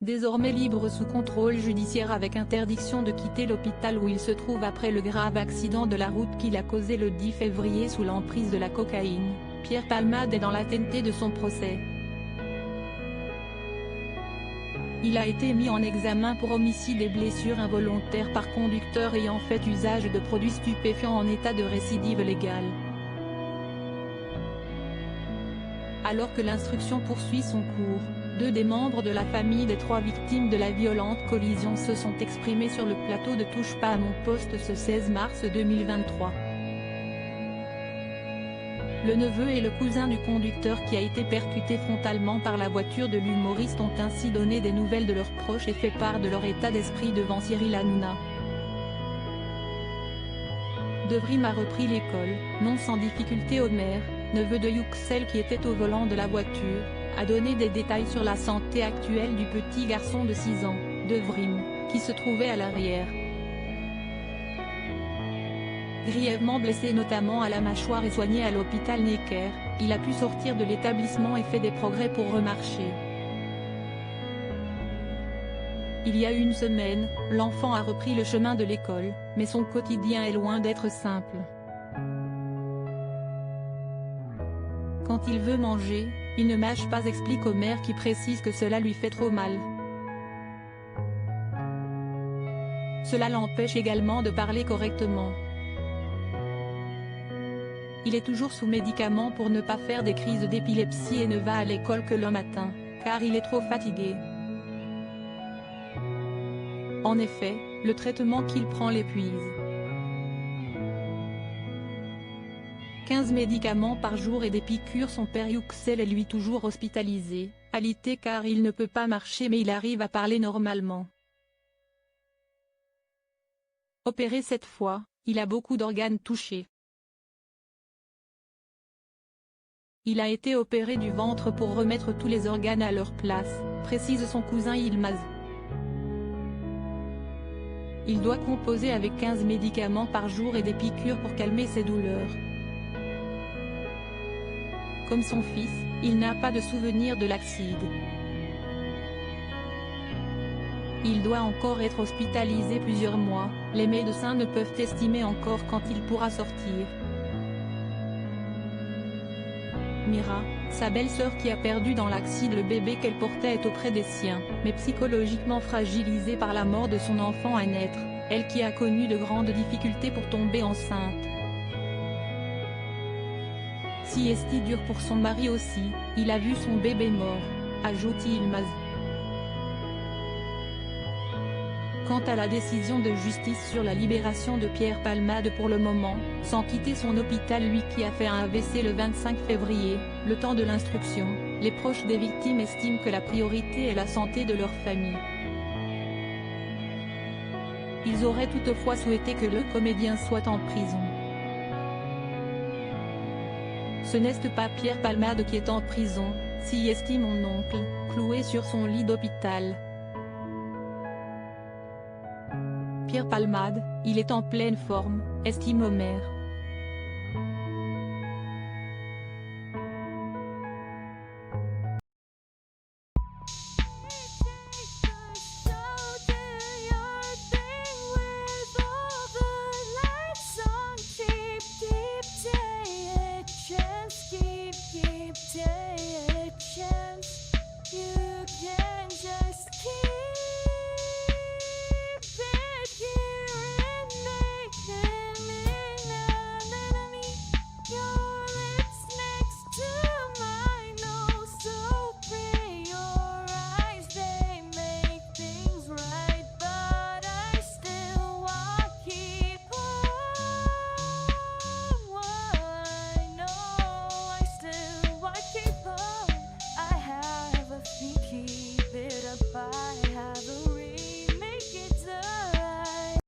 désormais libre sous contrôle judiciaire avec interdiction de quitter l'hôpital où il se trouve après le grave accident de la route qu'il a causé le 10 février sous l'emprise de la cocaïne, Pierre Palmade est dans l'attente de son procès. Il a été mis en examen pour homicide et blessures involontaires par conducteur ayant fait usage de produits stupéfiants en état de récidive légale. Alors que l'instruction poursuit son cours, 2 des membres de la famille des 3 victimes de la violente collision se sont exprimés sur le plateau de Touche pas à mon poste ce 16 mars 2023. Le neveu et le cousin du conducteur qui a été percuté frontalement par la voiture de l'humoriste ont ainsi donné des nouvelles de leurs proches et fait part de leur état d'esprit devant Cyril Hanouna. De Vrim a repris l'école, non sans difficulté. Omer, neveu de Yüksel qui était au volant de la voiture, a donné des détails sur la santé actuelle du petit garçon de 6 ans, De Vrim, qui se trouvait à l'arrière. Grièvement blessé notamment à la mâchoire et soigné à l'hôpital Necker, il a pu sortir de l'établissement et fait des progrès pour remarcher. Il y a une semaine, l'enfant a repris le chemin de l'école, mais son quotidien est loin d'être simple. Quand il veut manger, il ne mâche pas, explique Omer qui précise que cela lui fait trop mal. Cela l'empêche également de parler correctement. Il est toujours sous médicaments pour ne pas faire des crises d'épilepsie et ne va à l'école que le matin, car il est trop fatigué. En effet, le traitement qu'il prend l'épuise. 15 médicaments par jour et des piqûres. Son père Yüksel est lui toujours hospitalisé, alité car il ne peut pas marcher mais il arrive à parler normalement. Opéré cette fois, il a beaucoup d'organes touchés. Il a été opéré du ventre pour remettre tous les organes à leur place, précise son cousin Yılmaz. Il doit composer avec 15 médicaments par jour et des piqûres pour calmer ses douleurs. Comme son fils, il n'a pas de souvenir de l'accident. Il doit encore être hospitalisé plusieurs mois, les médecins ne peuvent estimer encore quand il pourra sortir. Mira, sa belle-sœur qui a perdu dans l'accident le bébé qu'elle portait est auprès des siens, mais psychologiquement fragilisée par la mort de son enfant à naître, elle qui a connu de grandes difficultés pour tomber enceinte. Si est dur pour son mari aussi, il a vu son bébé mort, ajoute Yılmaz. Quant à la décision de justice sur la libération de Pierre Palmade pour le moment, sans quitter son hôpital lui qui a fait un AVC le 25 février, le temps de l'instruction, les proches des victimes estiment que la priorité est la santé de leur famille. Ils auraient toutefois souhaité que le comédien soit en prison. Ce n'est pas Pierre Palmade qui est en prison, s'y estime mon oncle, cloué sur son lit d'hôpital. Pierre Palmade, il est en pleine forme, estime Omer.